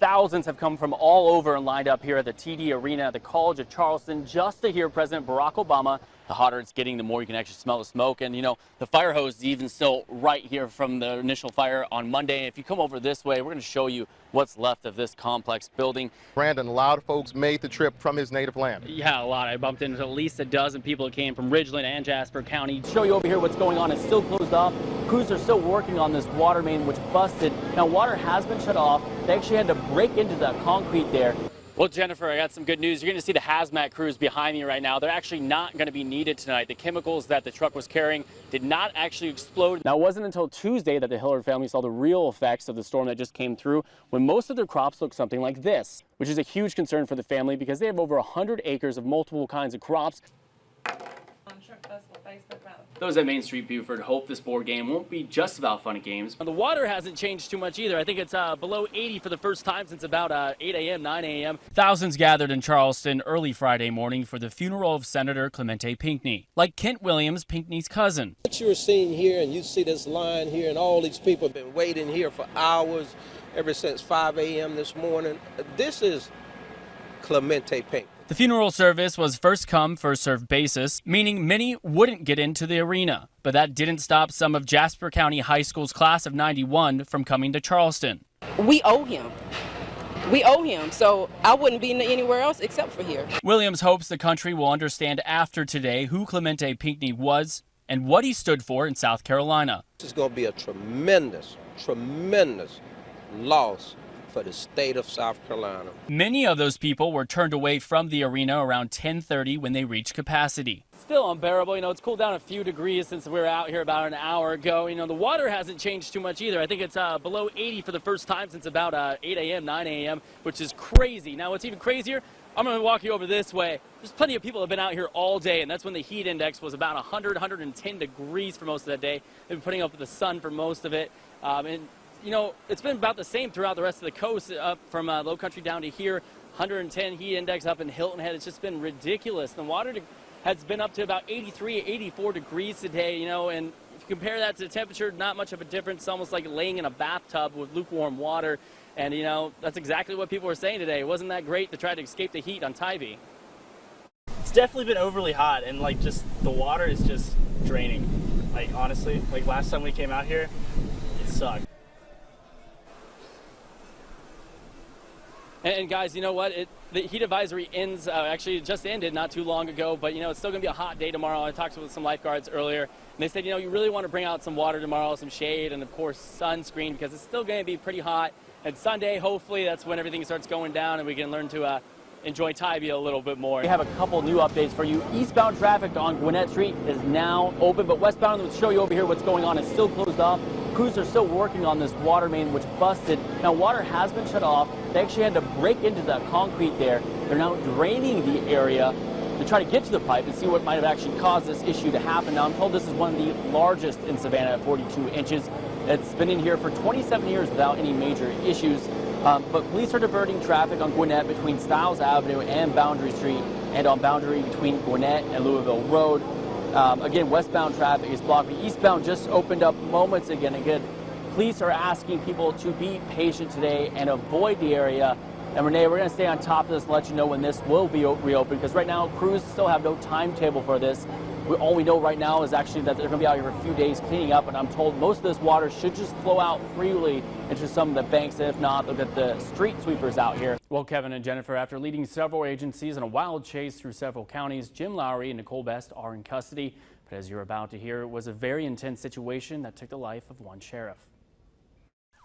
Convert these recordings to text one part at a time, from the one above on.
Thousands have come from all over and lined up here at the TD Arena at the College of Charleston just to hear President Barack Obama. The hotter it's getting, the more you can actually smell the smoke. And, you know, the fire hose is even still right here from the initial fire on Monday. If you come over this way, we're going to show you what's left of this complex building. Brandon, a lot of folks made the trip from his native land. Yeah, a lot. I bumped into at least a dozen people that came from Ridgeland and Jasper County. Show you over here what's going on. It's still closed off. Crews are still working on this water main, which busted. Now, water has been shut off. They actually had to break into the concrete there. Well, Jennifer, I got some good news. You're going to see the hazmat crews behind me right now. They're actually not going to be needed tonight. The chemicals that the truck was carrying did not actually explode. Now, it wasn't until Tuesday that the Hillard family saw the real effects of the storm that just came through, when most of their crops looked something like this, which is a huge concern for the family because they have over 100 acres of multiple kinds of crops. Those at Main Street Buford hope this board game won't be just about fun and games. The water hasn't changed too much either. I think it's below 80 for the first time since about 8 a.m., 9 a.m. Thousands gathered in Charleston early Friday morning for the funeral of Senator Clemente Pinckney, like Kent Williams, Pinckney's cousin. What you're seeing here, and you see this line here, and all these people have been waiting here for hours, ever since 5 a.m. this morning. This is Clemente Pinckney. The funeral service was first come, first served basis, meaning many wouldn't get into the arena. But that didn't stop some of Jasper County High School's class of '91 from coming to Charleston. We owe him. We owe him, so I wouldn't be anywhere else except for here. Williams hopes the country will understand after today who Clemente Pinckney was and what he stood for in South Carolina. This is going to be a tremendous, tremendous loss for the state of South Carolina. Many of those people were turned away from the arena around 10:30 when they reached capacity. Still unbearable. You know, it's cooled down a few degrees since we were out here about an hour ago. You know, the water hasn't changed too much either. I think it's below 80 for the first time since about 8 a.m., 9 a.m., which is crazy. Now, what's even crazier, I'm going to walk you over this way. There's plenty of people that have been out here all day, and that's when the heat index was about 100, 110 degrees for most of that day. They've been putting up with the sun for most of it. You know, it's been about the same throughout the rest of the coast, up from Low Country down to here. 110 heat index up in Hilton Head. It's just been ridiculous. The water has been up to about 83, 84 degrees today, you know, and if you compare that to the temperature, not much of a difference. It's almost like laying in a bathtub with lukewarm water. And, you know, that's exactly what people were saying today. It wasn't that great to try to escape the heat on Tybee. It's definitely been overly hot, and, like, just the water is just draining. Like, honestly, like last time we came out here, it sucked. And guys, you know what? The heat advisory ends, actually it just ended not too long ago, but you know, it's still going to be a hot day tomorrow. I talked with some lifeguards earlier, and they said, you know, you really want to bring out some water tomorrow, some shade, and of course sunscreen, because it's still going to be pretty hot. And Sunday, hopefully, that's when everything starts going down and we can learn to enjoy Tybee a little bit more. We have a couple new updates for you. Eastbound traffic on Gwinnett Street is now open, but westbound, we'll show you over here what's going on. It's still closed off. Crews are still working on this water main, which busted. Now, water has been shut off. They actually had to break into the concrete there. They're now draining the area to try to get to the pipe and see what might have actually caused this issue to happen. Now, I'm told this is one of the largest in Savannah at 42 inches. It's been in here for 27 years without any major issues. But police are diverting traffic on Gwinnett between Stiles Avenue and Boundary Street, and on Boundary between Gwinnett and Louisville Road. Again, westbound traffic is blocked. The eastbound just opened up moments ago. Again, police are asking people to be patient today and avoid the area. And Renee, we're going to stay on top of this and let you know when this will be reopened, because right now crews still have no timetable for this. All we know right now is actually that they're going to be out here for a few days cleaning up, and I'm told most of this water should just flow out freely into some of the banks, and if not, they'll get the street sweepers out here. Well, Kevin and Jennifer, after leading several agencies in a wild chase through several counties, Jim Lowry and Nicole Best are in custody. But as you're about to hear, it was a very intense situation that took the life of one sheriff.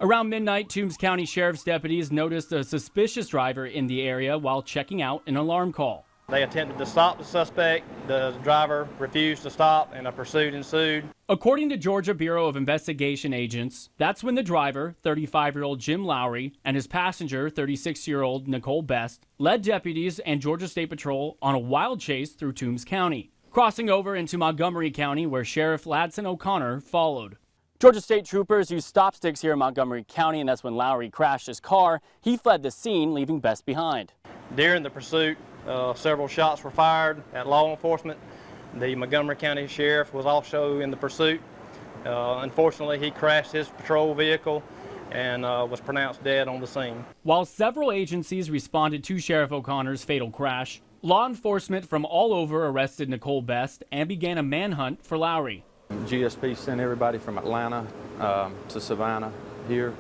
Around midnight, Toombs County Sheriff's deputies noticed a suspicious driver in the area while checking out an alarm call. They attempted to stop the suspect. The driver refused to stop, and a pursuit ensued. According to Georgia Bureau of Investigation agents, that's when the driver, 35-year-old Jim Lowry, and his passenger, 36-year-old Nicole Best, led deputies and Georgia State Patrol on a wild chase through Toombs County, crossing over into Montgomery County, where Sheriff Ladson O'Connor followed. Georgia State troopers used stop sticks here in Montgomery County, and that's when Lowry crashed his car. He fled the scene, leaving Best behind. During the pursuit, several shots were fired at law enforcement. The Montgomery County Sheriff was also in the pursuit. Unfortunately, he crashed his patrol vehicle and was pronounced dead on the scene. While several agencies responded to Sheriff O'Connor's fatal crash, law enforcement from all over arrested Nicole Best and began a manhunt for Lowry. GSP sent everybody from Atlanta to Savannah here,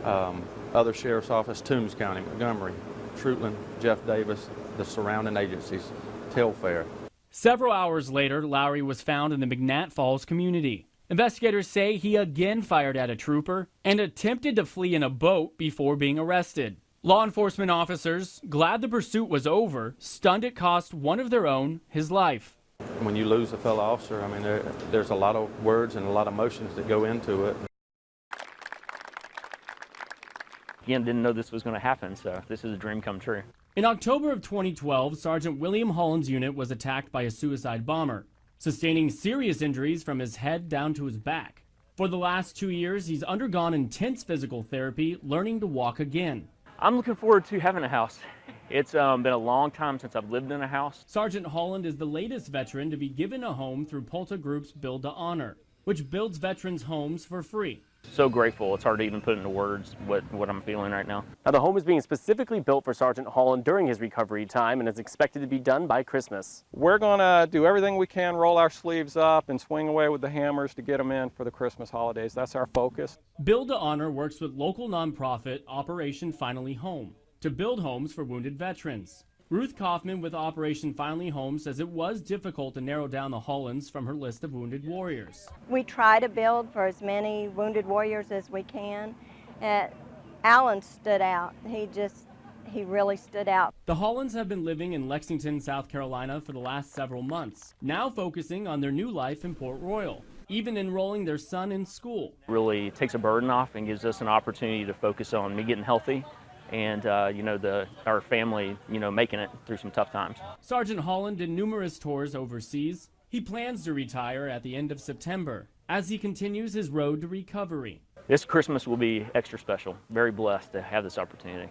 other sheriff's office, Toombs County, Montgomery, Fruitland, Jeff Davis, the surrounding agencies, Telfair. Several hours later, Lowry was found in the McNatt Falls community. Investigators say he again fired at a trooper and attempted to flee in a boat before being arrested. Law enforcement officers, glad the pursuit was over, stunned it cost one of their own his life. When you lose a fellow officer, I mean, there's a lot of words and a lot of emotions that go into it. Again, didn't know this was going to happen, so this is a dream come true. In October of 2012, Sergeant William Holland's unit was attacked by a suicide bomber, sustaining serious injuries from his head down to his back. For the last 2 years, he's undergone intense physical therapy, learning to walk again. I'm looking forward to having a house. It's been a long time since I've lived in a house. Sergeant Holland is the latest veteran to be given a home through Polta Group's Build to Honor, which builds veterans' homes for free. So grateful. It's hard to even put into words what I'm feeling right now. Now, the home is being specifically built for Sergeant Holland during his recovery time and is expected to be done by Christmas. We're going to do everything we can, roll our sleeves up and swing away with the hammers to get them in for the Christmas holidays. That's our focus. Build to Honor works with local nonprofit Operation Finally Home to build homes for wounded veterans. Ruth Kaufman with Operation Finally Home says it was difficult to narrow down the Hollands from her list of wounded warriors. We try to build for as many wounded warriors as we can. Alan stood out. He really stood out. The Hollands have been living in Lexington, South Carolina for the last several months, now focusing on their new life in Port Royal, even enrolling their son in school. Really takes a burden off and gives us an opportunity to focus on me getting healthy and our family, making it through some tough times. Sergeant Holland did numerous tours overseas. He plans to retire at the end of September as he continues his road to recovery. This Christmas will be extra special. Very blessed to have this opportunity.